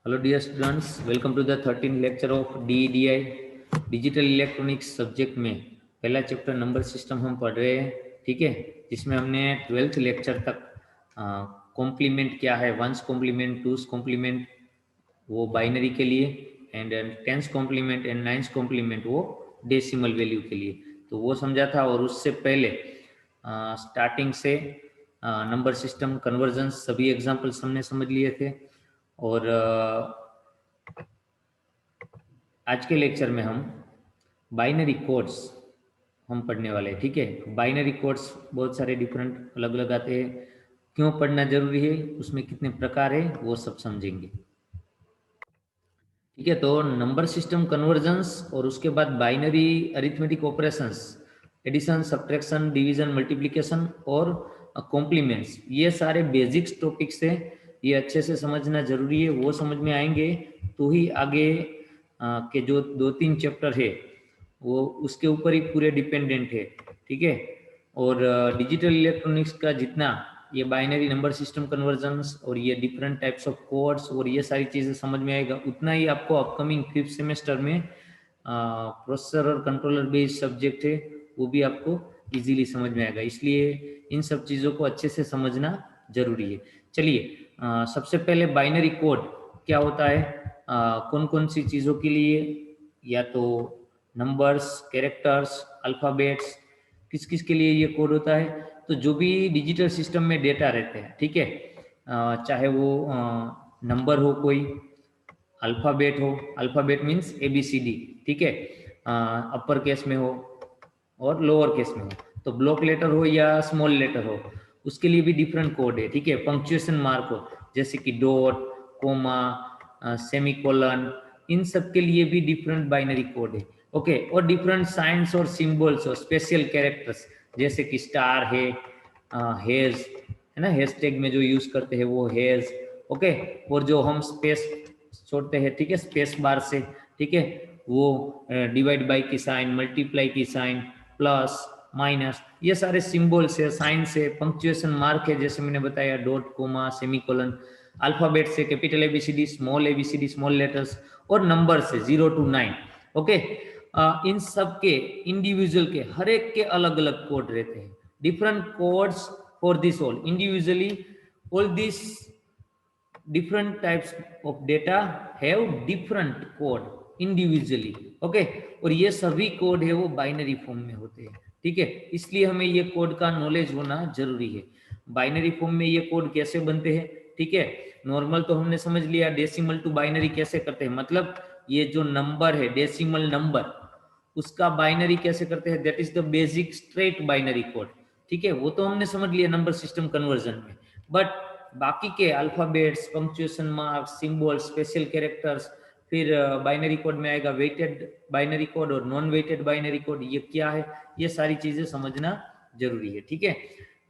Hello dear students, welcome to the 13th lecture of DEDI digital electronics subject में पहला chapter number system हम पढ़ रहे हैं। ठीक है, जिसमें हमने 12th लेक्चर तक कॉम्प्लीमेंट क्या है, वंस कॉम्प्लीमेंट, टूस कॉम्प्लीमेंट वो बाइनरी के लिए, and ten's complement and nine's complement वो डेसिमल वैल्यू के लिए, तो वो समझा था। और उससे पहले स्टार्टिंग से नंबर सिस्टम, कन्वर्जन्स, सभी एग्जाम्पल्स हमने समझ लिए थे। और आज के लेक्चर में हम बाइनरी कोड्स हम पढ़ने वाले हैं। ठीक है, बाइनरी कोड्स बहुत सारे डिफरेंट अलग अलग आते हैं, क्यों पढ़ना जरूरी है, उसमें कितने प्रकार है, वो सब समझेंगे। ठीक है, तो नंबर सिस्टम कन्वर्जन्स और उसके बाद binary arithmetic operations, addition, subtraction, division, multiplication और कॉम्प्लीमेंट्स, ये सारे बेसिक्स टॉपिक्स है, ये अच्छे से समझना जरूरी है। वो समझ में आएंगे तो ही आगे के जो 2-3 चैप्टर है वो उसके ऊपर ही पूरे डिपेंडेंट है। ठीक है, और डिजिटल इलेक्ट्रॉनिक्स का जितना ये बाइनरी नंबर सिस्टम कन्वर्जन्स और ये डिफरेंट टाइप्स ऑफ कोड्स और ये सारी चीज़ें समझ में आएगा, उतना ही आपको अपकमिंग 5th सेमेस्टर में प्रोसेसर और कंट्रोलर बेस्ड सब्जेक्ट है वो भी आपको इजीली समझ में आएगा। इसलिए इन सब चीज़ों को अच्छे से समझना जरूरी है। चलिए, सबसे पहले बाइनरी कोड क्या होता है, कौन कौन सी चीज़ों के लिए, या तो नंबर्स, कैरेक्टर्स, अल्फ़ाबेट्स, किस किस के लिए ये कोड होता है। तो जो भी डिजिटल सिस्टम में डेटा रहते हैं, ठीक है, चाहे वो नंबर हो, कोई अल्फ़ाबेट हो, अल्फ़ाबेट मीन्स ABCD, ठीक है, अपर केस में हो और लोअर केस में हो, तो ब्लॉक लेटर हो या स्मॉल लेटर हो, उसके लिए भी डिफरेंट कोड है। ठीक है, पंक्चुएशन मार्क हो जैसे कि डॉट, कोमा, सेमीकोलन, इन सब के लिए भी डिफरेंट बाइनरी कोड है। ओके, और डिफरेंट साइंस और सिंबल्स और स्पेशल कैरेक्टर्स जैसे कि स्टार है, हेज है ना, हैशटैग में जो यूज करते हैं वो हेज। ओके, और जो हम स्पेस छोड़ते हैं, ठीक है, स्पेस बार से, ठीक है, वो डिवाइड बाई की साइन, मल्टीप्लाई की साइन, प्लस, माइनस, ये सारे सिंबल्स है, साइंस है, पंक्चुएशन मार्क है जैसे मैंने बताया, डॉट, कोमा, सेमीकोलन, अल्फाबेट से capital ABCD, small ABCD, small letters, और नंबर से 0 to 9। ओके, इन सब के इंडिविजुअल के हर एक के अलग अलग कोड रहते हैं, different codes for this all individually, all this different types of data have different code individually। Okay, और ये सभी कोड है वो बाइनरी फॉर्म में होते हैं। ठीक है, इसलिए हमें ये कोड का नॉलेज होना जरूरी है। बाइनरी फॉर्म में ये कोड कैसे बनते हैं, ठीक है, नॉर्मल तो हमने समझ लिया, डेसिमल टू बाइनरी कैसे करते हैं, मतलब ये जो नंबर है डेसिमल नंबर, उसका बाइनरी कैसे करते हैं, that is the basic straight binary code. ठीक है, वो तो हमने समझ लिया नंबर सिस्टम कन्वर्जन में, बट बाकी के alphabets, punctuation marks, symbol, special characters, फिर बाइनरी कोड में आएगा वेटेड बाइनरी कोड और नॉन वेटेड बाइनरी कोड, ये क्या है, ये सारी चीजें समझना जरूरी है। ठीक है,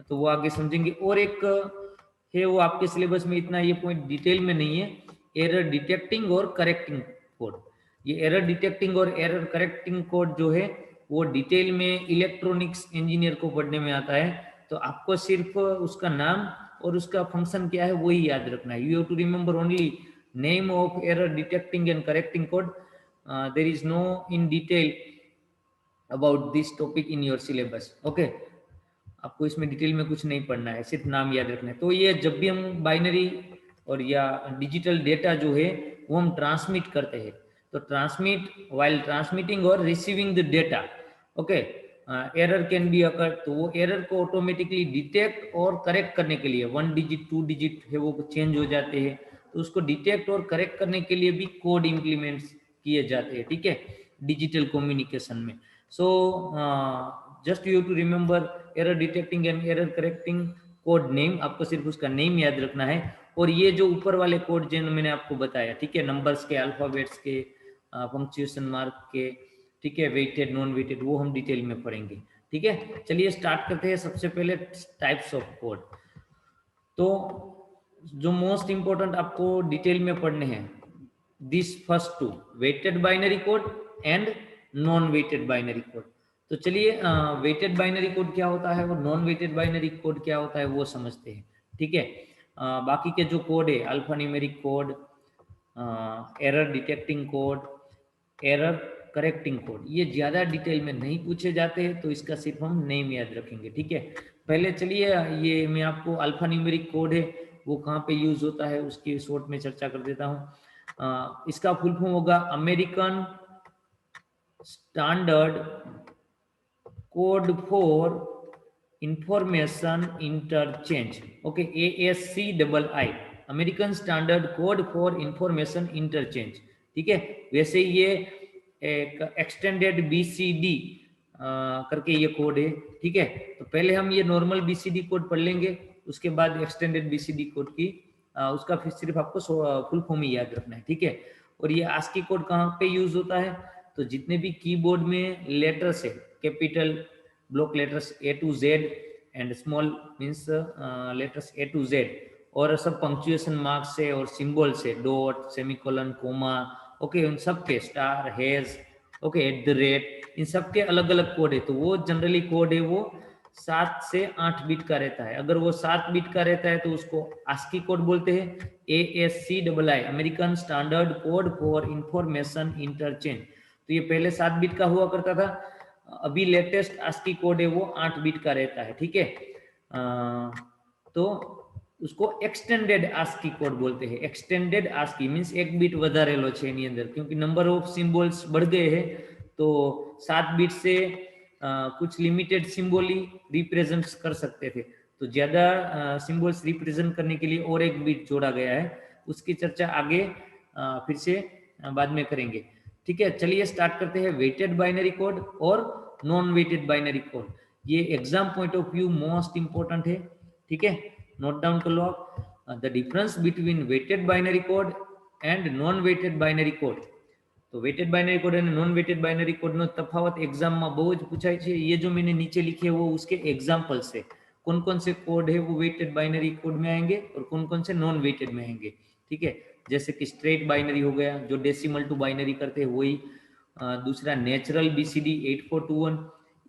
तो वो आगे समझेंगे। और एक है, वो आपके सिलेबस में इतना ये पॉइंट डिटेल में नहीं है, एरर डिटेक्टिंग और करेक्टिंग कोड। ये एरर डिटेक्टिंग और एरर करेक्टिंग कोड जो है वो डिटेल में इलेक्ट्रॉनिक्स इंजीनियर को पढ़ने में आता है, तो आपको सिर्फ उसका नाम और उसका फंक्शन क्या है वही याद रखना है। You have to remember only name of error detecting and correcting code, there is no in detail about this topic in your syllabus. Okay, आपको इसमें डिटेल में कुछ नहीं पढ़ना है, सिर्फ नाम याद रखना है। तो ये जब भी हम बाइनरी और या डिजिटल डेटा जो है वो हम ट्रांसमिट करते हैं, तो ट्रांसमिट, वाइल ट्रांसमिटिंग और receiving the data, okay, error can be occur, तो वो एरर को ऑटोमेटिकली डिटेक्ट और करेक्ट करने के लिए 1 डिजिट 2 डिजिट है वो चेंज हो जाते हैं, तो उसको डिटेक्ट और करेक्ट करने के लिए भी कोड इम्प्लीमेंट किए जाते हैं। ठीक है, डिजिटल कम्युनिकेशन में। So just you to remember error detecting and error correcting code name, आपको सिर्फ उसका नेम याद रखना है। और ये जो ऊपर वाले कोड जिन मैंने आपको बताया, ठीक है, नंबर्स के, अल्फाबेट्स के, पंक्चुएशन मार्क के, ठीक है, वेटेड, नॉन वेटेड, वो हम डिटेल में पढ़ेंगे। ठीक है, चलिए स्टार्ट करते हैं। सबसे पहले टाइप्स ऑफ कोड, तो जो मोस्ट इंपॉर्टेंट आपको डिटेल में पढ़ने हैं, this first two, weighted binary code and non weighted binary code. तो चलिए वेटेड बाइनरी कोड क्या होता है और नॉन वेटेड बाइनरी कोड क्या होता है वो समझते हैं। ठीक है, बाकी के जो कोड है, alpha numeric code, error detecting code, error correcting code, ये ज़्यादा डिटेल में नहीं पूछे जाते हैं, तो इसका सिर्फ हम नेम याद रखेंगे, ठीक है। पहले चलिए ये मैं आपको अल्फा न्यूमेरिक कोड है वो कहाँ पे यूज होता है उसकी शॉर्ट में चर्चा कर देता हूँ। इसका फुल फॉर्म होगा American standard code for information interchange, okay, ASCII, American standard code for information interchange, ठीक है। वैसे ये एक एक्सटेंडेड BCD करके ये कोड है, ठीक है। तो पहले हम ये नॉर्मल BCD कोड पढ़ लेंगे, उसके बाद एक्सटेंडेड BCD कोड की उसका फिर सिर्फ आपको फुल फॉर्म ही याद रखना है, ठीक है। और ये ASCII कोड कहाँ पे यूज होता है, तो जितने भी कीबोर्ड में लेटर्स है, capital block letters A to Z and small means letters A to Z, और सब पंक्चुएशन मार्क्स से और सिंबल से, डॉट, सेमीकोलन, कोमा, ओके, उन सब के स्टार, हैज, ओके, @ इन सब के अलग अलग कोड है। तो वो जनरली कोड है वो 7 से 8 बिट का रहता है। अगर वो 7 बिट का रहता है तो उसको ASCII कोड बोलते हैं, ASCII, American standard code for information interchange. तो ये पहले 7 बिट का हुआ करता था, अभी लेटेस्ट ASCII कोड है वो 8 बिट का रहता है, ठीक है। तो उसको एक्सटेंडेड ASCII कोड बोलते हैं। एक्सटेंडेड ASCII मीन्स 1 बिट વધારેલો છે એની અંદર, क्योंकि नंबर ऑफ सिंबल्स बढ़ गए हैं, तो 7 बिट से कुछ लिमिटेड सिंबल ही रिप्रेजेंट कर सकते थे, तो ज्यादा सिंबल्स रिप्रेजेंट करने के लिए और 1 बिट जोड़ा गया है। उसकी चर्चा आगे फिर से बाद में करेंगे, ठीक है। चलिए स्टार्ट करते हैं। वेटेड बाइनरी कोड और नॉन वेटेड बाइनरी कोड, ये exam point of view most important है, ठीक है। नोट डाउन कर लो आप the difference between weighted binary code and non weighted binary code. तो वेटेड बाइनरी कोड और नॉन वेटेड बाइनरी कोड નો તફાવત एग्जाम में बहुत पूछाय છે। ये जो मैंने नीचे लिखे वो उसके एग्जाम्पल्स है, कौन कौन से कोड है वो वेटेड बाइनरी कोड में आएंगे और कौन कौन से नॉन वेटेड में आएंगे, ठीक है। जैसे कि स्ट्रेट बाइनरी हो गया, जो डेसिमल टू बाइनरी करते हैं वही। दूसरा नेचुरल BCD 8421,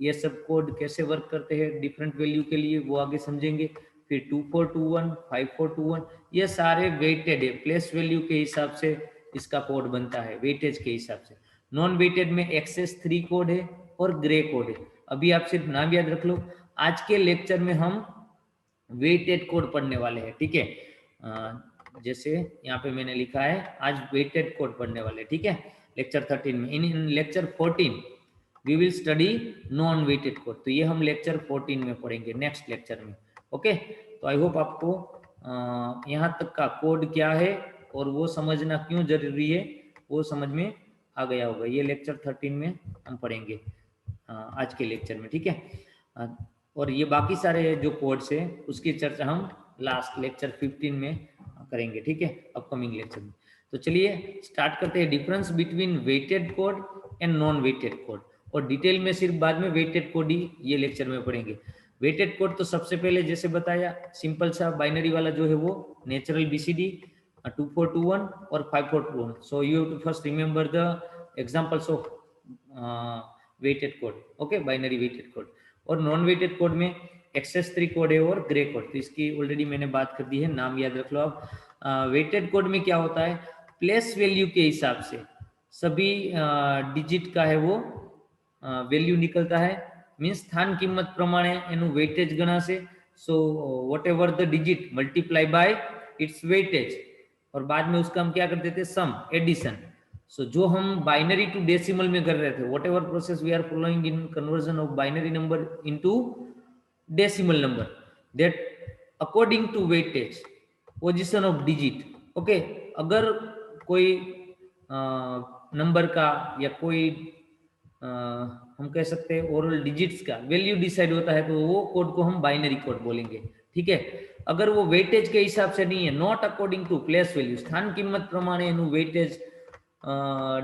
ये सब कोड कैसे वर्क करते हैं डिफरेंट वैल्यू के लिए वो आगे समझेंगे। फिर 2421, 5421, ये सारे वेटेड है, प्लेस वैल्यू के हिसाब से इसका कोड बनता है, वेटेज के हिसाब से। नॉन वेटेड में XS3 कोड है और ग्रे कोड है। अभी आप सिर्फ नाम याद रख लो, आज के लेक्चर में हम वेटेड कोड पढ़ने वाले हैं, ठीक है। जैसे यहाँ पे मैंने लिखा है आज वेटेड कोड पढ़ने वाले, ठीक है, लेक्चर 13 में। In lecture 14 we will study non weighted code, तो ये हम लेक्चर 14 में पढ़ेंगे, नेक्स्ट लेक्चर में, ओके। तो आई होप आपको यहाँ तक का कोड क्या है और वो समझना क्यों जरूरी है वो समझ में आ गया होगा। ये लेक्चर 13 में हम पढ़ेंगे आज के लेक्चर में, ठीक है। और ये बाकी सारे जो कोड्स है उसकी चर्चा हम लास्ट लेक्चर 15 में करेंगे, ठीक है, अपकमिंग लेक्चर में। तो चलिए स्टार्ट करते हैं। Difference between weighted code and non weighted code, और डिटेल में सिर्फ बाद में वेटेड कोड ही ये लेक्चर में पढ़ेंगे। वेटेड कोड तो सबसे पहले जैसे बताया सिंपल सा बाइनरी वाला जो है वो नेचुरल BCD 2421 और 5421। So you have to first remember the examples of weighted code, okay, binary weighted code. और नॉन वेटेड कोड में XS3 कोड है और ग्रे कोड, तो इसकी ऑलरेडी मैंने बात कर दी है, नाम याद रख लो आप। वेटेड कोड में क्या होता है, प्लेस वैल्यू के हिसाब से सभी डिजिट का है वो वैल्यू निकलता है, मीन्स स्थान किंमत प्रमाणे एनु वेटेज गणाશે। So whatever the digit multiply by its weightage, और बाद में उसका हम क्या करते थे, सम, एडिशन। सो जो हम बाइनरी टू डेसिमल में कर रहे थे, whatever process we are following in conversion of binary number into decimal number, that according to weightage position of digit, okay. अगर कोई नंबर का या कोई हम कह सकते हैं ओरल डिजिट्स का वैल्यू डिसाइड होता है तो वो कोड को हम बाइनरी कोड बोलेंगे, ठीक है। अगर वो वेटेज के हिसाब से नहीं है, not according to place value, स्थान किंमत प्रमाणे एनु वेटेज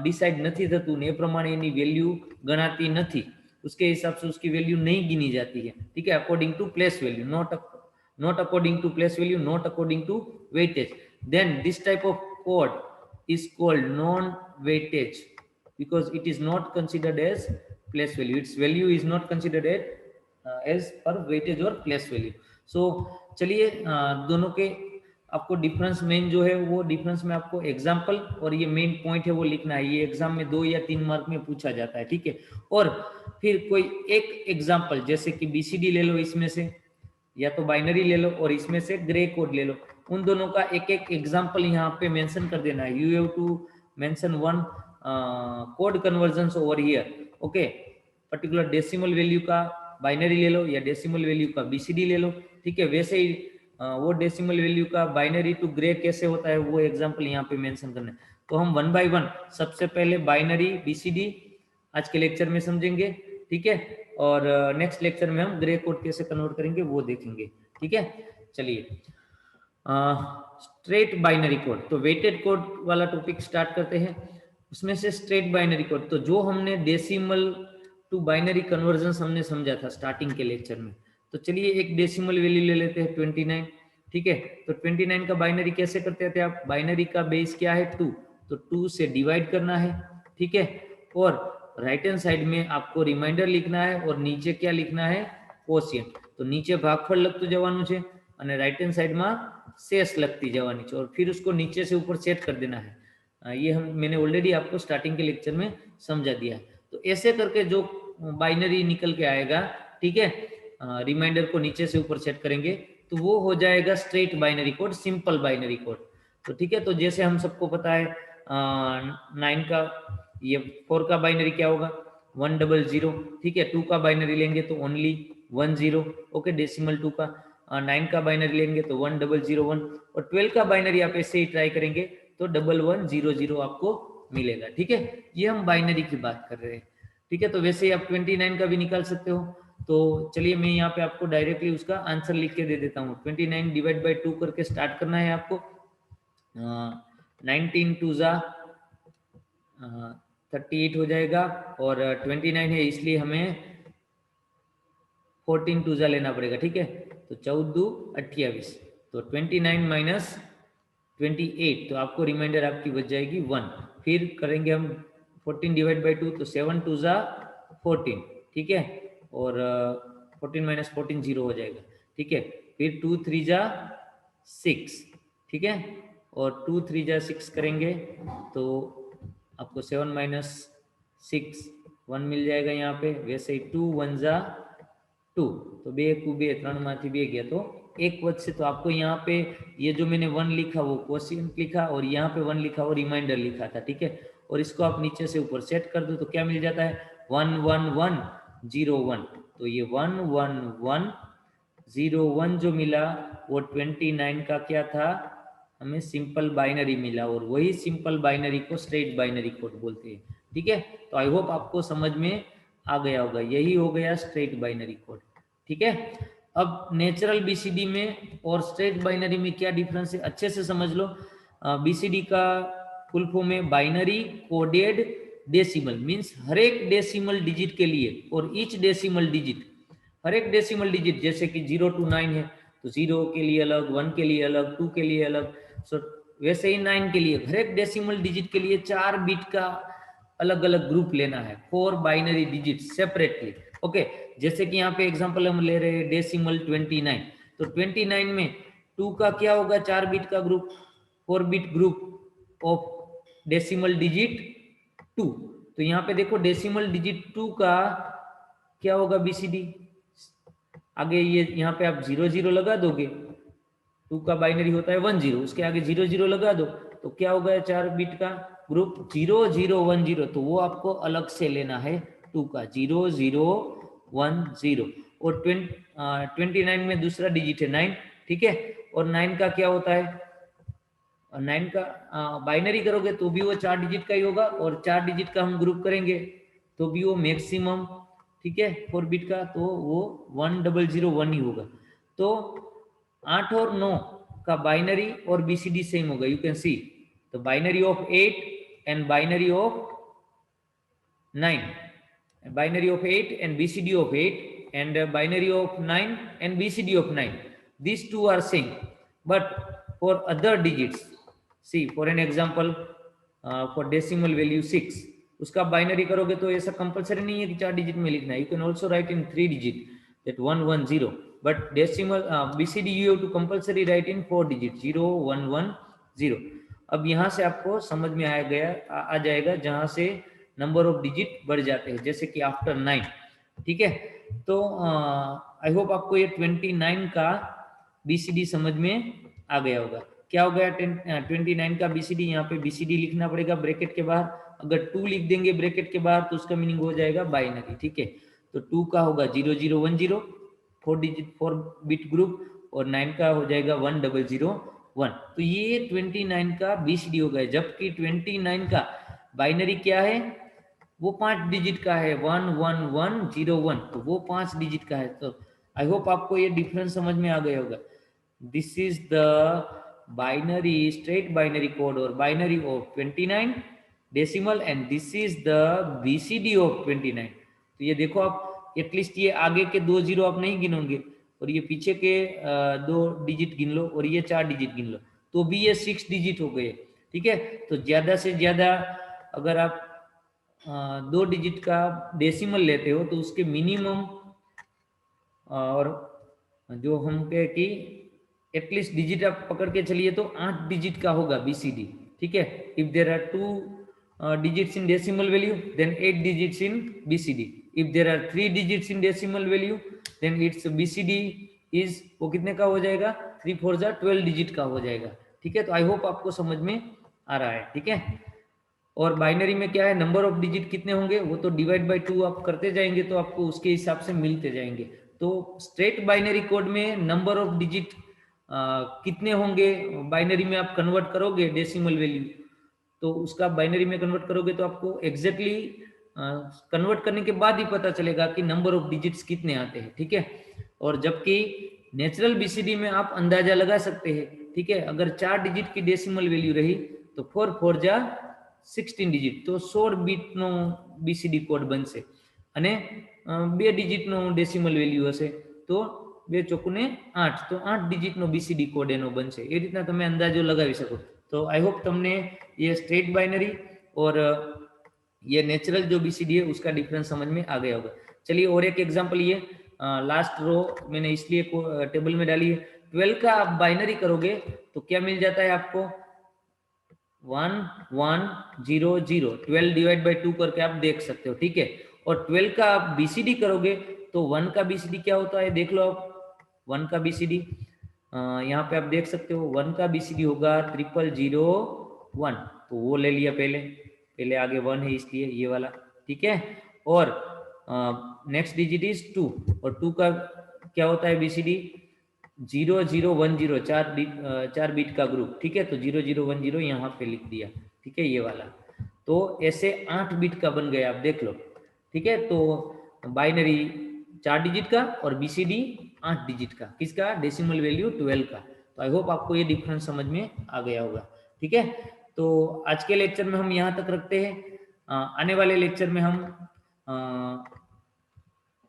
डिसाइड નથી થતું ને એ પ્રમાણે એની વેલ્યુ ગણાતી નથી, उसके हिसाब से उसकी वैल्यू नहीं गिनी जाती है, ठीक है, according to place value, not according to place value, not according to weightage, then this type of code is called non weightage because it is not considered as place value, its value is not considered as per weightage or place value. So चलिए दोनों के आपको difference main जो है वो difference में आपको example और ये मेन पॉइंट है वो लिखना है। ये एग्जाम में 2 या 3 मार्क में पूछा जाता है, ठीक है। और फिर कोई एक एग्जाम्पल जैसे कि बीसीडी ले लो इसमें से, या तो बाइनरी ले लो और इसमें से ग्रे कोड ले लो, उन दोनों का एक एक एग्जाम्पल यहाँ पे मेंशन कर देना है। You have to mention one code conversion over here, okay. Particular decimal value का बाइनरी ले लो या डेसिमल वैल्यू का बीसीडी ले लो, ठीक है। वैसे ही वो डेसिमल वैल्यू का बाइनरी टू ग्रे कैसे होता है वो एग्जाम्पल यहाँ पे मेंशन करना है। तो हम 1 बाय 1 सबसे पहले बाइनरी बीसीडी आज के लेक्चर में समझेंगे, ठीक है। और नेक्स्ट लेक्चर में हम ग्रे कोड कैसे कन्वर्ट करेंगे वो देखेंगे, ठीक है। चलिए स्ट्रेट बाइनरी कोड, तो वेटेड कोड वाला टॉपिक स्टार्ट करते हैं। उसमें से स्ट्रेट बाइनरी कोड, तो जो हमने डेसिमल टू बाइनरी कन्वर्जन हमने समझा था स्टार्टिंग के लेक्चर में, तो चलिए एक डेसिमल वैल्यू ले लेते हैं 29, ठीक है। तो 29 का बाइनरी कैसे करते थे आप? बाइनरी का बेस क्या है? 2, तो 2 से डिवाइड करना है, ठीक है। और राइट हैंड साइड में आपको रिमाइंडर लिखना है और नीचे क्या लिखना है? कोशिएंट। तो नीचे भागफल लगતું જવાનું છે અને રાइट हैंड साइड में शेष लगती જવાની છે और फिर उसको नीचे से ऊपर सेट कर देना है। ये मैंने ऑलरेडी आपको स्टार्टिंग के लेक्चर में समझा दिया है। तो ऐसे करके जो बाइनरी निकल के आएगा, ठीक है, रिमाइंडर को नीचे से ऊपर सेट करेंगे तो वो हो जाएगा straight binary code, simple binary code. तो ठीक है, तो जैसे हम सबको पता है 9 का ये 4 का बाइनरी क्या होगा? 100, ठीक है। 2 का बाइनरी लेंगे तो ओनली 10, ओके। डेसिमल 2 का 9 का बाइनरी लेंगे तो 1001 और 12 का बाइनरी आप ऐसे ही ट्राई करेंगे तो 1100 आपको मिलेगा, ठीक है। ये हम बाइनरी की बात कर रहे हैं, ठीक है। तो वैसे ही आप 29 का भी निकाल सकते हो। तो चलिए मैं यहाँ पे आपको डायरेक्टली उसका आंसर लिख के दे देता हूँ। 29 डिवाइड बाई 2 करके स्टार्ट करना है आपको। 19 2 जा 38 हो जाएगा और 29 है इसलिए हमें 14 2 जा लेना पड़ेगा, ठीक है। तो 14 2 28, तो 29 माइनस 28, तो आपको रिमाइंडर आपकी बच जाएगी 1। फिर करेंगे हम 14 डिवाइड बाई 2, तो 7 2 जा 14, ठीक है। और 14 माइनस 14 0 हो जाएगा, ठीक है। फिर 2 3 जा 6, ठीक है। और 2 3 जा 6 करेंगे तो आपको 7 माइनस 6 1 मिल जाएगा यहाँ पे। वैसे ही 2 1 जा 2, तो 2 2 2 3 माथी 2 गया तो एक वच से। तो आपको यहाँ पे ये जो मैंने 1 लिखा वो क्वोशिएंट लिखा और यहाँ पे 1 लिखा वो रिमाइंडर लिखा था, ठीक है। और इसको आप नीचे से ऊपर सेट कर दो तो क्या मिल जाता है? 1 1 1 0 1। तो ये 1 1 1 0 1 जो मिला वो 29 का क्या था? हमें सिंपल बाइनरी मिला और वही सिंपल बाइनरी को स्ट्रेट बाइनरी कोड बोलते हैं, ठीक है। तो आई होप आपको समझ में आ गया होगा। यही हो गया स्ट्रेट बाइनरी कोड, ठीक है। अब नेचुरल बीसीडी में और स्ट्रेट बाइनरी में क्या डिफरेंस है अच्छे से समझ लो। बीसीडी का फुल फॉर्म है बाइनरी कोडेड डेसिमल, मींस हर एक डेसिमल डिजिट के लिए और ईच डेसिमल डिजिट, हर एक डेसिमल डिजिट जैसे कि 0 to 9 है तो 0 के लिए अलग, 1 के लिए अलग, 2 के लिए अलग, सो वैसे ही 9 के लिए हर एक डेसिमल डिजिट के लिए 4 बिट का अलग अलग ग्रुप लेना है, 4 बाइनरी डिजिट सेपरेटली, ओके। जैसे कि यहाँ पे एग्जांपल हम ले रहे हैं डेसिमल 29, तो 29 में 2 का क्या होगा? 4 बिट का group, 4 bit group of decimal digit 2। तो यहाँ पे देखो डेसिमल डिजिट 2 का क्या होगा? बीसीडी आगे ये यहाँ पे आप 0 0 लगा दोगे, 2 का बाइनरी होता है 1 0, उसके आगे 0 0 लगा दो तो क्या होगा? 4 बिट का ग्रुप 0 0 1 0, तो वो आपको अलग से लेना है 2 का 0 0 1 0। और 29 में दूसरा डिजिट है 9, ठीक है। और 9 का क्या होता है? 9 का बाइनरी करोगे तो भी वो 4 डिजिट का ही होगा और 4 डिजिट का हम ग्रुप करेंगे तो भी वो मैक्सिमम, ठीक है, 4 बिट का, तो वो 1001 ही होगा। तो 8 और 9 का बाइनरी और बीसीडी सेम होगा, यू कैन सी। तो binary of 8 and binary of 9, binary of 8 and BCD of 8 and binary of 9 and BCD of 9, these two are same, but for other digits, see for an example for decimal value 6, उसका binary करोगे तो ऐसा compulsory नहीं है कि 4 digit में लिखना है, you can also write in 3 digit, that 1 1 0, but decimal BCD you have to compulsory write in 4 digit 0 1 1 0। अब यहाँ से आपको समझ में आ जाएगा जहां से नंबर ऑफ डिजिट बढ़ जाते हैं, जैसे कि आफ्टर 9। ठीक है, तो आई होप आपको ये 29 का बीसीडी समझ में आ गया होगा। क्या हो गया 29 का बीसीडी? यहाँ पे बीसीडी लिखना पड़ेगा ब्रैकेट के बाहर। अगर 2 लिख देंगे ब्रैकेट के बाहर तो उसका मीनिंग हो जाएगा बाइनरी। ठीक है, तो 2 का होगा 0 0 1 0 4 डिजिट 4 बिट ग्रुप, और 9 का हो जाएगा 1 0 0 1। तो ये 29 का बीसीडी हो गया, जबकि 29 का बाइनरी क्या है? वो 5 डिजिट का है, 1 1 1 0 1, तो वो 5 डिजिट का है। तो आई होप आपको ये डिफरेंस समझ में आ गया होगा। This is the binary, straight binary code और binary of 29 decimal, and this is the BCD of 29। तो ये देखो आप, एटलीस्ट ये आगे के 2 जीरो आप नहीं गिनोगे, और ये पीछे के 2 डिजिट गिन लो, और ये 4 डिजिट गिन लो, तो भी ये 6 डिजिट हो गए। ठीक है, तो ज्यादा से ज्यादा अगर आप 2 डिजिट का डेसिमल लेते हो तो उसके मिनिमम, और जो हम कहे कि एटलीस्ट डिजिट आप पकड़ के चलिए तो 8 डिजिट का होगा बीसीडी। ठीक है, if there are 2 digits in decimal value then 8 digits in BCD. If there are 3 digits in decimal value then it's BCD is, वो कितने का हो जाएगा? 3 4 जा 12 डिजिट का हो जाएगा। ठीक है, तो आई होप आपको समझ में आ रहा है। ठीक है, और बाइनरी में क्या है, नंबर ऑफ डिजिट कितने होंगे वो तो डिवाइड बाय 2 आप करते जाएंगे तो आपको उसके हिसाब से मिलते जाएंगे। तो स्ट्रेट बाइनरी कोड में नंबर ऑफ डिजिट कितने होंगे, बाइनरी में आप कन्वर्ट करोगे डेसिमल वैल्यू, तो उसका बाइनरी में कन्वर्ट करोगे तो आपको एग्जैक्टली कन्वर्ट करने के बाद ही पता चलेगा कि नंबर ऑफ डिजिट्स कितने आते हैं। ठीक है, और जबकि नेचुरल बीसीडी में आप अंदाजा लगा सकते हैं। ठीक है, अगर 4 डिजिट की डेसिमल वैल्यू रही तो 4 4 जा 16 ડિજિટ, તો 16 બીટનો બીસીડી કોડ બનશે, અને 2 ડિજિટનો ડેસિમલ વેલ્યુ હશે તો 2 ચોકુને 8, તો 8 ડિજિટનો બીસીડી કોડ એનો બનશે। એ રીતના તમે અંદાજો લગાવી શકો। તો आई होप તમને ये स्ट्रेट बाइनरी और ये नेचुरल जो बीसीडी है उसका डिफरेंस समझ में आ गया होगा। चलिए और एक एग्जांपल, ये लास्ट रो मैंने इसलिए टेबल में डाली है। 12 का आप बाइनरी करोगे तो क्या मिल जाता है आपको? 1 1 0 0, 12 डिवाइड बाई 2 करके आप देख सकते हो। ठीक है, और 12 का आप बीसीडी करोगे तो 1 का बीसीडी क्या होता है देख लो आप। 1 का बीसीडी यहाँ पे आप देख सकते हो, 1 का बीसीडी होगा 0001, तो वो ले लिया पहले आगे 1 है इसलिए ये वाला। ठीक है, और नेक्स्ट डिजिट इज 2, और 2 का क्या होता है बीसीडी? 0010, 4 बीट का ग्रुप। ठीक है, तो 0010 यहाँ पे लिख दिया। ठीक है, ये वाला, तो ऐसे 8 बीट का बन गया, आप देख लो। ठीक है, तो बाइनरी 4 डिजिट का और बीसीडी 8 डिजिट का, किसका? डेसिमल वैल्यू 12 का। तो आई होप आपको ये डिफरेंस समझ में आ गया होगा। ठीक है, तो आज के लेक्चर में हम यहाँ तक रखते हैं। आने वाले लेक्चर में हम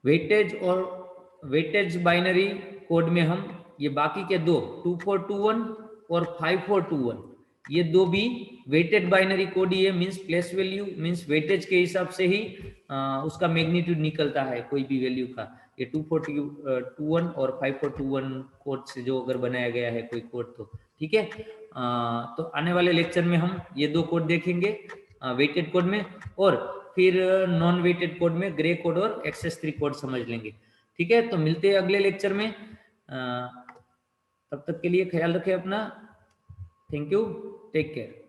वेटेज और वेटेज बाइनरी कोड में हम ये बाकी के 2 2421 और 5421, ये 2 भी वेटेड बाइनरी कोड ही है। Means place value means weightage के हिसाब से ही उसका मैग्नीट्यूड निकलता है कोई भी वैल्यू का। ये 2421 और 5421 कोड से जो अगर बनाया गया है कोई कोड तो। ठीक है, तो आने वाले लेक्चर में हम ये 2 कोड देखेंगे वेटेड कोड में, और फिर नॉन वेटेड कोड में ग्रे कोड और एक्सेस3 कोड समझ लेंगे। ठीक है, तो मिलते हैं अगले लेक्चर में। तब तक के लिए ख्याल रखें अपना। Thank you, take care.